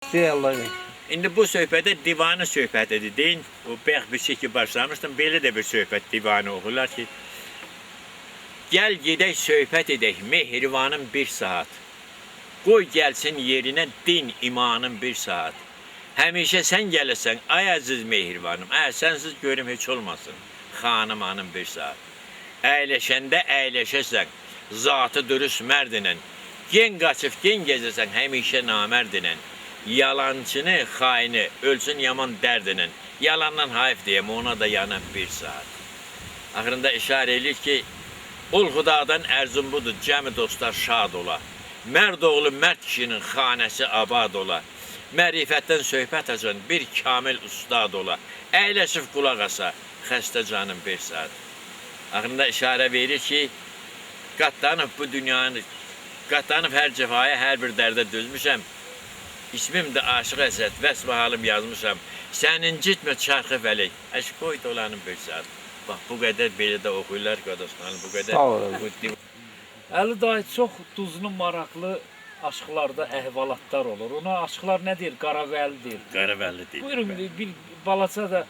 Dey Allah ver. İndi bu söhbətə divanı söhbətidir deyin. O bayaq bir şey ki başlamışdım. Belə də bir söhbət divanı oxurlar ki. Gəl gedək söhbət edək mehrivanın bir saat. Qoy gəlsin yerinə din imanın bir saat. Həmişə sən gəlirsən ay əziz mehrivanım. Sənsiz görüm heç olmasın. Xanım hanım bir saat. Əyləşəndə əyləşəsən. Zatı dürüst mərdinən. Gen qaçıb gen gəzəsən həmişə namərdinən. Yalancını, xaini, ölsün yaman dərdinin. Yalandan hayf deyəm, ona da yanan bir saat. Axırında işarə edir ki, ol xudadan ərzum budur, cəmi dostlar şad ola. Mərd oğlu mərd kişinin xanəsi abad ola. Mərifətdən söhbət açan bir kamil ustad ola. Əyləşib qulaq asa, xəstə canım bir saat. Axırında işarə verir ki, qatlanıb bu dünyanı, qatlanıb hər cəfaya, hər bir dərdə dözmüşəm. İsmim də Aşıq Əsəd, vəsb halım yazmışam. Sənin citmə çarxı fələk, əşkoy dolanım bir saat. Bax, bu qədər belə də oxuyurlar qardaşlar, bu qədər. Sağ olun. Əli dayı çox duzlu, maraqlı aşıqlarda əhvalatlar olur. Ona aşıqlar nə deyir? Qaravəlli deyir. Qaravəlli deyir. Buyurun bir balaca da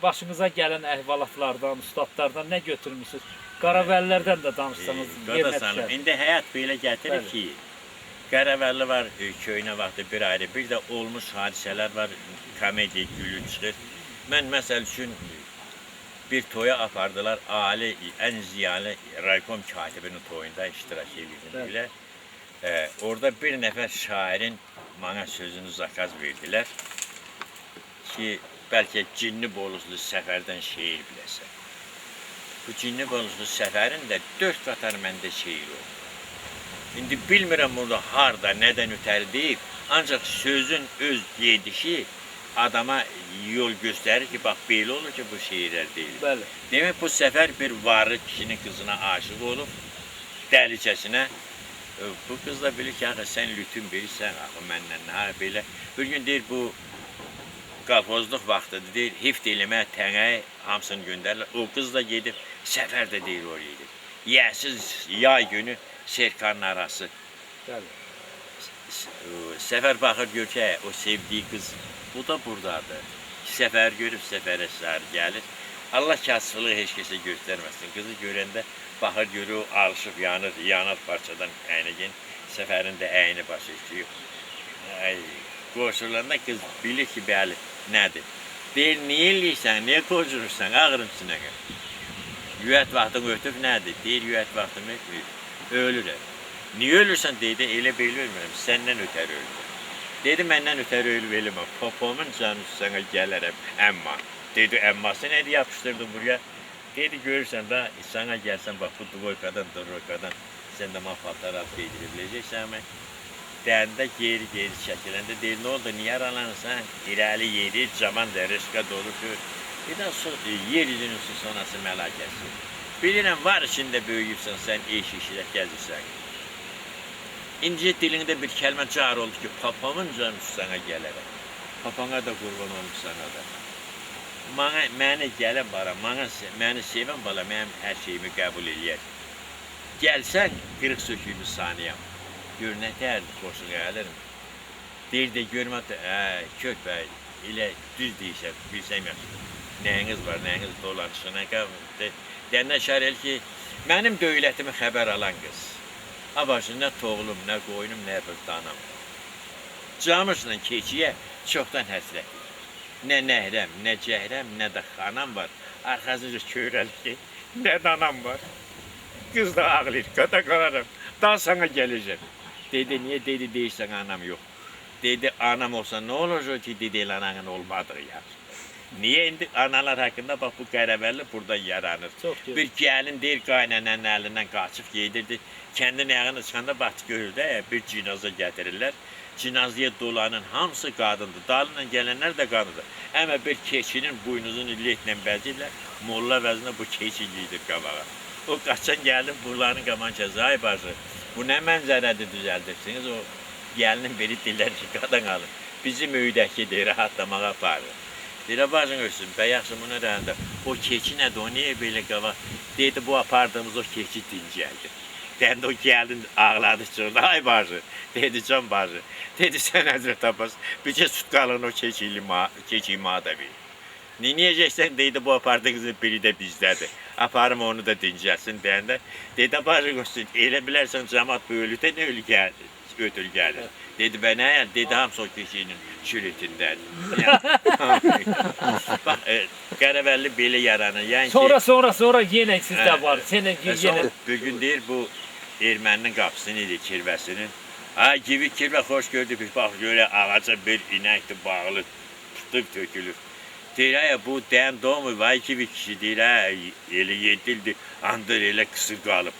başınıza gələn əhvalatlardan, ustadlardan nə götürmüsünüz? Qaravəllilərdən də danışsanız yerinə Qardaşlarım, düşər. indi həyat belə gətirir ki, Qaravəlli var köynə vaxtı bir ayrı, bir də olmuş hadisələr var, komediya, gülün çıxır. Mən məsəl üçün bir toya apardılar, ali, ən ziyalı raykom katibinin toyunda iştirak edirdim belə. Orada bir nəfər şairin mənə sözünü zakaz verdilər ki, bəlkə cinni boluzlu səfərdən şeir biləsən. Bu cinni boluzlu səfərin də 4 qatar məndə şeir oldu. İndi bilmirəm burada harda, nədən ötəri deyib, ancaq sözün öz gedişi adama yol göstərir ki, bax belə olur ki, bu şeirlər deyil. Bəli. Demək, bu səfər bir varlı kişinin qızına aşıq olub, dəlicəsinə. Bu qız da bilir ki, axı, sən lütün bilirsən, axı, məndən nə belə. Bir gün deyir, bu qalxozluq vaxtıdır, deyir, hift eləmək, tənəyə hamısını göndərirlər. O qız da gedib, səfər də deyir, oraya gedir. Yəsiz yay günü Serkanın arası. Bəli. Səfər baxır, gör ki, o sevdiyi qız, bu da buradadır. Səfər görüb, səfərə sarı gəlir. Allah kasıflığı heç kəsə göstərməsin. Qızı görəndə baxır, görür, o alışıb, yanır, yanar parçadan əynəgin. Səfərin də əyni başı işləyir. Qoşulanda qız bilir ki, bəli, nədir? Deyir, niyə eləyirsən, niyə qocurursan, ağrım sinəqə? Yüət vaxtın ötüb nədir? Deyir, yüət vaxtım ötmür. Ölürəm. Niyə ölürsən? Deyir, elə belə ölmürəm, səndən ötəri ölürəm. Dedi, məndən ötəri ölüb eləməm, popomun canı sənə gələrəm, əmma. Dedi, əmması nədir, yapışdırdı buraya. Dedi, görürsən da, sənə gəlsən, bax, bu dvoykadan, droykadan, sən də mahfaltlar alt qeydirə biləcəksən, mən. Dəndə geri çəkiləndə deyir, nə oldu, niyə aralanırsan? İrəli yeri, caman da rışqa doluşur. Bir də yer üzünün sonası məlakəsi. Bilirəm, var içində böyüyübsən, sən eş-eşirək gəzirsən. İnci dilində bir kəlmə car oldu ki, papamın canı sənə gələrəm. Papana da qurban olmuş sənə da. Məni gələn bala, məni sevən bala, mənim hər şeyimi qəbul eləyər. Gəlsən, qırıq söküyümü saniyəm. Gör, nə dərdi xoşu gəlirim. Deyir də, görmə, kök bəy, elə düz deyirsən, bilsəm yaxşıdır. Nəyiniz var, nəyiniz dolanışına qəbul. Dəndən şərəl ki, mənim dövlətimi xəbər alan qız. Abaşı, nə toğlum, nə qoyunum, nə bir danam. Camışla keçiyə çoxdan həsrətim. Nə nəhrəm, nə cəhrəm, nə də xanam var. Arxasıca körəl ki, nə danam var. Qız da ağlayır, qada qalarım, daha sana gələcəm. Dedi, niyə dedi, deyirsən anam yox. Dedi, anam olsa nə olacaq ki, dedi, elə ananın olmadığı yaxşı. Niyə indi analar haqqında, bax, bu Qaravəlli burada yaranır. Bir gəlin deyir, qaynanənin əlindən qaçıb gedirdi. Kəndin ayağına çıxanda baxdı, görüldü, bir cinaza gətirirlər. Cinazıya dolanın hamısı qadındır, dalından gələnlər də qadındır. Əmə bir keçinin buynuzunu lehlə bəzirlər, molla vəzinə bu keçi giydir qabağa. O qaçan gəlin, buraların qaman kəzi, ay bacı, bu nə mənzərədir düzəldirsiniz? O gəlinin biri dillər ki, qadan alın. Bizim öydəkidir, rahatlamağa aparır. Deyirə, bacın ölsün, bə yaxşı buna rəhəndə, o keçi nədir, o niyə belə qava? Deyirdi, bu apardığımız o keçi dincəldir. Dendi o geldin ağladı çıxdı. Ay bacı. Dedi can bacı. Dedi sen Həzrət Abbas. Bir kez tutqalığını o keçiyim da bir. Neyəcəksən dedi bu apardığınızın biri də bizdədir. Aparım onu da dincəlsin deyəndə. Dedi bacı qoşsun. Elə bilərsən cəmat bu ölüdə nə ölü gəlir. Ötül gəlir. Dedi ben ne? Dedi hamısı o keçinin çürütündədir. Bax, Qəravəlli belə yaranır. Yəni Sonra yenə sizdə var. Yenə. Bugün deyir bu erməninin qapısını idi, kirvəsinin. Ay gibi kirvə xoş gördük. Bax görə ağaca bir inəkdir bağlı, tutub tökülür. Deyir ay bu dən doğmu vay gibi kişi deyir elə yedildi, andır elə qısır qalıb.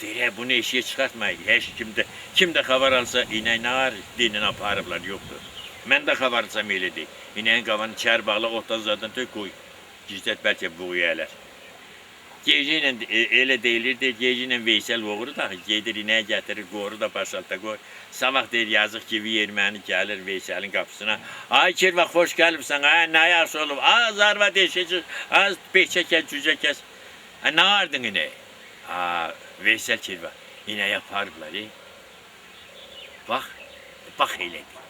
Deyir bunu eşiyə çıxartmayın. Heç kimdə xəbər alsa inək nə var dinin aparıblar yoxdur. Mən də xəbər alsam elə deyil. İnəyin qavanı çər bağlı otdan zaten tök qoy. Gizlət bəlkə buğu ələr. Gecə ilə elə deyilirdi, gecə ilə Veysel oğuru da gedir inəyə gətirir, qoru da başalta qoy. Sabah deyir yazıq ki erməni gəlir Veyselin qapısına. Ay kirvə xoş gəlibsən, ay nə yaxşı olub, az arva deşəcək, az beçə kəs, cücə kəs. Nə vardın inəyə? Veysel kirvə, inəyə aparıblar. Bax elədir.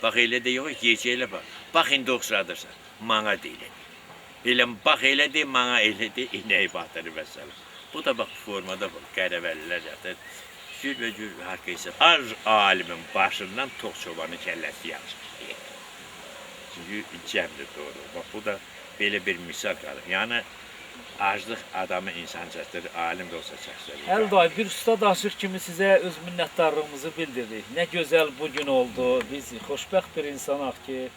Bax elə də yox, gecə elə bax. Bax indi oxşadırsan, mana deyilədir. Elə bax elədir, mana elədir, inəyi batırır və s. Bu da bax formada Qəravəllilər yatır. Cür və cür haqq isə az alimin başından tox çobanı kəlləsi yaxşı. Çünki cəmdir doğru. Bax bu da belə bir misal qalır. Yəni aclıq adamı insan çəkdirir, alim də olsa çəkdirir. Əlday, bir ustad aşıq kimi sizə öz minnətdarlığımızı bildiririk. Nə gözəl bugün oldu. Biz xoşbəxt bir insanıq ki,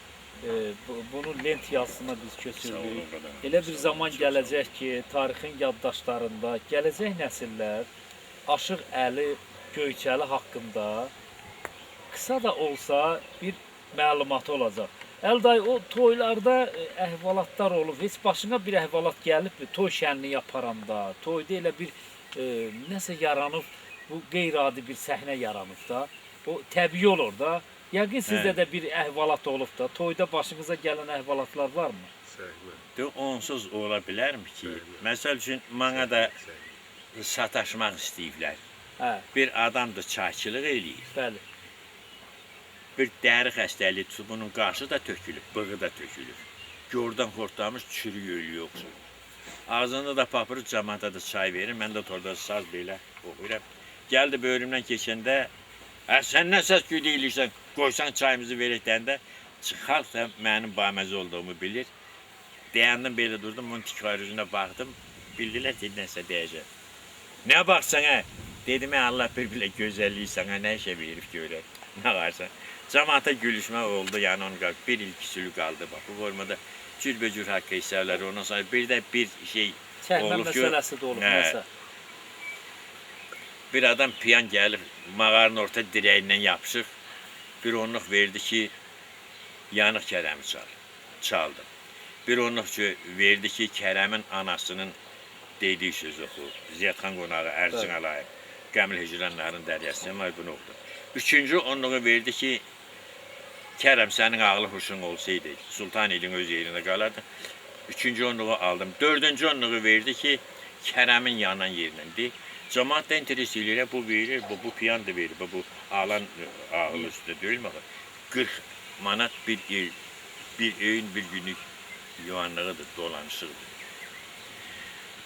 bunun lent yazısına biz köçürdük. Elə bir zaman gələcək ki, tarixin yaddaşlarında gələcək nəsillər Aşıq Əli Göyçəli haqqında qısa da olsa bir məlumatı olacaq. Əlday, o toylarda əhvalatlar olub, heç başına bir əhvalat gəlibmi? Toy şənliyi aparanda, toyda elə bir nəsə yaranıb, bu qeyri-adi bir səhnə yaranıb da. O təbii olur da. Yəqin sizdə də bir əhvalat olub da. Toyda başınıza gələn əhvalatlar varmı? Onsuz ola bilərmi ki? Məsəl üçün, mənə də sataşmaq istəyiblər. Bir adam da çayçılıq eləyir. Bəli. Bir dəri xəstəliyi tutub, bunun qarşı da tökülür, bığı da tökülür. Gordan xortlamış, çürük ölü yoxdur. Ağzında da papırı camada da çay verir, mən də orada saz belə oxuyuram. Gəldi bölümdən keçəndə, sən nə səs küy deyilirsən, qoysan çayımızı verək deyəndə, xalq da mənim baməzi olduğumu bilir. Deyəndim belə durdum, bunun tikarüzünə baxdım, bildilər ki, nəsə deyəcək. Nə baxsan hə? Dedim, Allah bir-bilə gözəlliyi sana nə işə verib görək, nə varsan. Cəmaata gülüşmə oldu, yəni onun bir il küsülü qaldı. Bax, bu formada cürbəcür haqqı hissələr, ondan sonra bir də bir şey olub ki, məsələsi də olub, nəsə. Bir adam piyan gəlib, mağarın orta dirəyindən yapışıb, bir onluq verdi ki, yanıq Kərəmi çaldı. Bir onluq verdi ki, Kərəmin anasının dediyi söz oxu, Ziyadxan qonağı, Ərcin Alayıb, Qəmil Hicranların dəryəsindən var, bunu oxudu. Üçüncü onluğu verdi ki, Kərəm sənin ağlı huşun olsaydı, Sultan ilin öz yerində qalardı. Üçüncü onluğu aldım. Dördüncü onluğu verdi ki, Kərəmin yanan yerinədir. Cəmaat da interes eləyir, bu verir, bu piyan da verir, bu alan ağıl üstündə deyilmə. 40 manat bir öyn, bir günlük yuvanlığıdır, dolanışıqdır.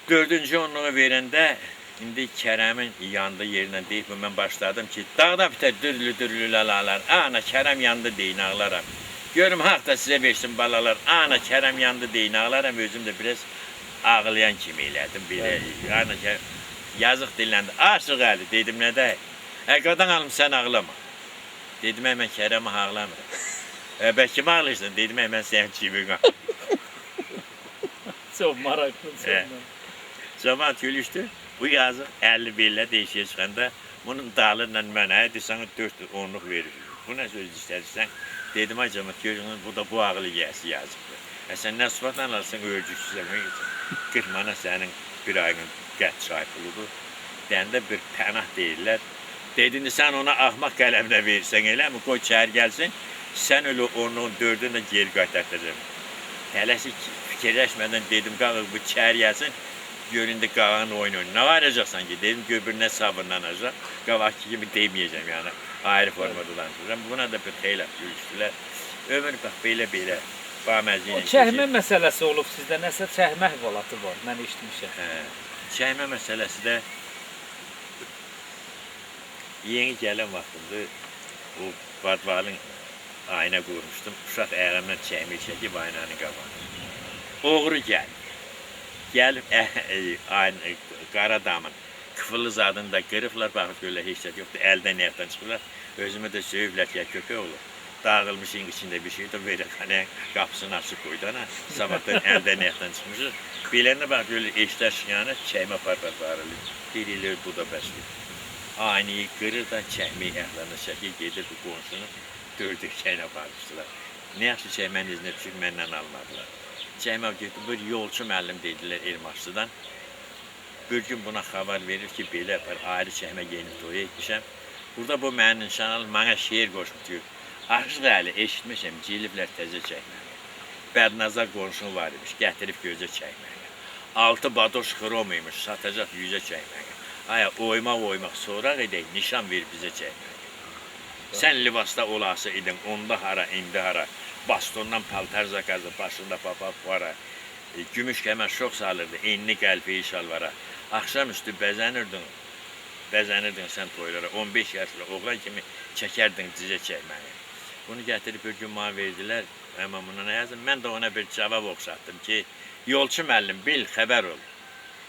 Dördüncü onluğu verəndə, İndi Kərəmin yandı yerinə deyib, mən başladım ki, dağda bitər dürlü lalalar, ana Kərəm yandı deyin ağlaram. Görüm haqq da sizə versin balalar, ana Kərəm yandı deyin ağlaram, özüm də biraz ağlayan kimi elədim, belə, ana yazıq dilləndi, Aşıq Əli, dedim nə də, qadan alım sən ağlama. Dedim, mən Kərəmi ağlamıram. Bəlkə kim ağlayırsan, dedim, mən sənin kimi ağlayıram. Çox maraqlı, çox. Cəmaat gülüşdü. Bu yazıq 50 bellə değişiyə çıxanda bunun dalıyla mənə desən 4 onluq verir. Bu nə söz istərsən? Dedim ay cəmat görün bu da bu ağlı yəsi yazıqdır. Sən nə sıfatla alırsan ölcüksüzəm. 40 manat sənin bir ayın qət çay puludur. Dəndə bir pənah deyirlər. Dedin sən ona axmaq qələmlə verirsən eləmi? Qoy çər gəlsin. Sən öyle onluğun 4'ünü də geri qaytartacağım. Tələsik fikirləşmədən dedim qalıq bu çər gəlsin. göründü qağanın oyunu. Ne varacaksan ki dedim göbürüne sabırlanacak. Qavakçı gibi demeyeceğim yani. Ayrı formada danışacağım. Buna da bir xeyli görüşdülər. Ömür bax belə baməzi O ilə çəkmə məsələsi olub sizdə, nəsə çəkmə əhvalatı var, mən eşitmişəm. Çəkmə məsələsi də yeni gələn vaxtımda o badvalın ayna qurmuşdum. Uşaq əlimdən çəkmə çəkib aynanın qabağına. Oğru gəlib qara damın kıfılı zadını da qırıblar, baxıb görürlər, heç şey yoxdur, əldən ayaqdan çıxırlar. Özümü də söyüblər ki, köpək olur. Dağılmışın içində bir şey de verəkhanənin qapısını açıb qoydu ana. Sabahdan əldən ayaqdan çıxmışıq. Bilərinə bax görürlər, eşlər şiyanə çəkmə aparılır. Deyirlər, bu da bəsdir. Aynayı qırır da çəkməyi əhlarına çəkir, gedir bu qonşunu dördükçəylə aparmışdılar. Ne yaxşı çəkmənin izinə düşür, məndən almadılar. Çəkmə getdi, bir yolçu müəllim dedilər Elmaşlıdan. Bir gün buna xəbər verir ki, belə ayrı çəkmə yenib toya etmişəm. Burada bu mənim nişan alıb, mənə şeir qoşub diyor. Aşıq əli eşitmişəm, ciliblər təzə çəkməyə. Bədnazar qonşun var imiş, gətirib gözə çəkməyə. Altı badoş xrom imiş, satacaq yüzə çəkməyə. Aya oymaq soraq edək, nişan ver bizə çəkməyə. Sən libasda olası idin, onda hara, indi hara. Bastondan paltar zakazı, başında papaq vara. Gümüş kəmər şox salırdı, enli qəlbi şalvara. Axşamüstü bəzənirdin sən toylara. 15 yaşlı oğlan kimi çəkərdin dizə çəkməyi. Bunu gətirib bir gün bana verdilər, amma buna nə yazdım? Mən də ona bir cavab oxşatdım ki, yolçu müəllim, bil, xəbər ol.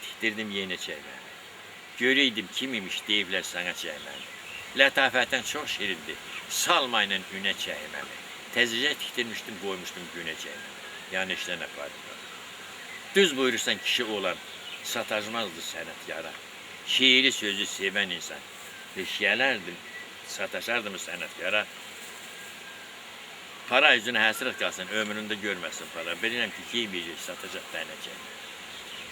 Tikdirdim yenə çəkməyi. Görəydim kim imiş deyiblər sana çəkməyi. Lətafətin çox şirindir, salmayla günə çəkməyi. Təzəcə tikdirmişdim, qoymuşdum günə çəkməyi. Yəni işlə nə fayda var. Düz buyurursan kişi olan, sataşmazdı sənətkara. Şiiri sözü sevən insan. Gələrdim, sataşardım sənətkara. Para yüzünə həsrət qalsın, ömründə görməsin para. Bilirəm ki, kim yiyəcək, satacaq dənəcək.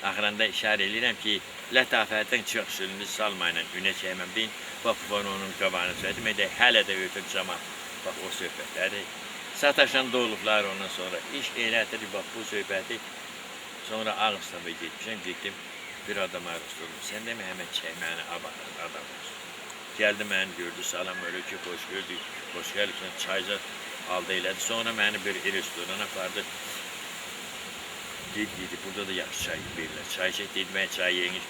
Axırında işarə edirəm ki, lətafətin çox şirindir, salmayla günə çəkməm deyin. Bax, bana onun qabağını söylədim, hələ də ötür cəmat. Bax, o söhbətləri. Sataşan da olublar ondan sonra. İş elədir, bax, bu söhbəti. Sonra Ağustos'da getdim, bir adama rastladım. Sən demə həmən çəkməni adam olsun. Gəldi məni gördü, salam aleyküm, hoş gördük, hoş gəlibsən, çayca aldı elədi. Sonra məni bir restorana apardı. Dedi, burada da yaxşı çay verirlər. Çay çək dedi, mən çay yemiş.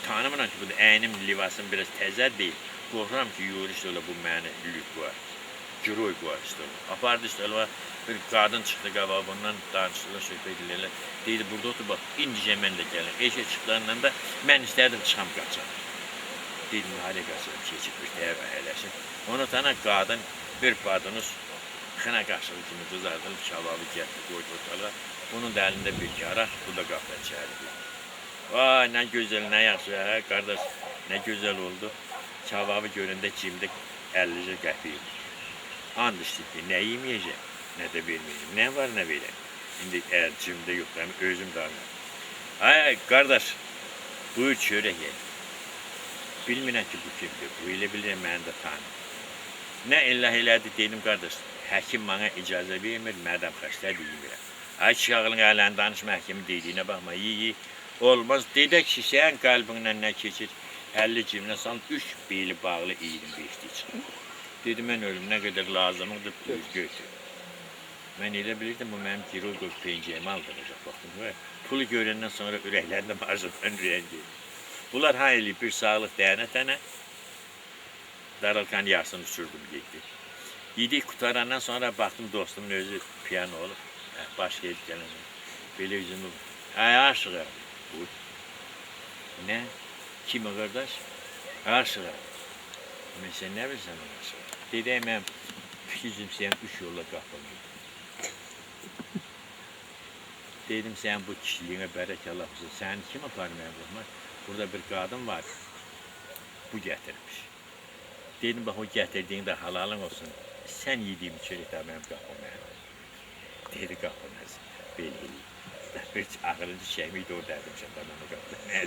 Tanımıram ki, bu da əynim, livasım biraz təzər deyil. Qorxuram ki, yürüyüş ola bu məni lük var. Giroy var işte. Apardı işte, bir qadın çıxdı qabağa, bundan danışdılar, söhbət edirlər. Deydi, burada otur, bax, indicə mən də gəlin. Eşə çıxlarından da mən istərdim çıxam qaçam. Dedim, halə qaçam, keçib bir tərəf əhələsin. Onu tana qadın, bir badınız, xına qaşığı kimi qızardılıb, kababı gəldi, qoydu ortalığa. Bunun da əlində bir kara, bu da qapıdan çəkdi. Vay, nə gözəl, nə yaxşı, hə, qardaş, nə gözəl oldu. Kababı görəndə cimdə 50 qəpik. And içdi ki, nə yeməyəcəm, nə də verməyəcəm. Nə var, nə verəm. İndi əgər cimdə yoxdur, həmin özüm də anladım. Ay, qardaş, buyur çörək ye. Bilmirəm ki, bu kimdir, bu elə bilirəm, məni də tanım. Nə illah elədi, dedim, qardaş, həkim bana icazə vermir, mədəm xəstədir, yemirəm. Ay, çağılın ələn danışma, həkimi dediyinə baxma, iyi. Olmaz, dedək ki, sən qalbinlə nə keçir, 50 cimlə salın, 3 beli bağlı 25'li çıxır. Dedim, mən ölüm, nə qədər lazımdır, götür. Mən elə bilirdim, bu mənim giroy pencəyimi aldıracaq, baxdım. Pulu görəndən sonra ürəklərində marjından ürəyən bunlar ha eləyib, bir sağlıq dəyənə daralkan yarısını uçurdum, getdi. Yedik qutarandan sonra baxdım, dostumun özü piyano olub, baş gelib gələn. Belə üzümü, aşığa. Nə? Kim o qardaş? Aşığa. Mən sən nə bilsən o aşığa? Dedəyim, mən fikizim sən 3 yolla qapılıyım. Dedim, sən bu kişiliyinə bərək Allah'ımsın, səni kim aparmaya baxmaq? Burada bir qadın var, bu gətirmiş. Dedim, bax, o gətirdiyin də halalın olsun, sən yediyim çörək də mənim qapılmaya. Dedi, qapılmaz, belgəliyim. Bir ağırıncı çəkməkdə o dərdim, sən də mənə qapılmaya.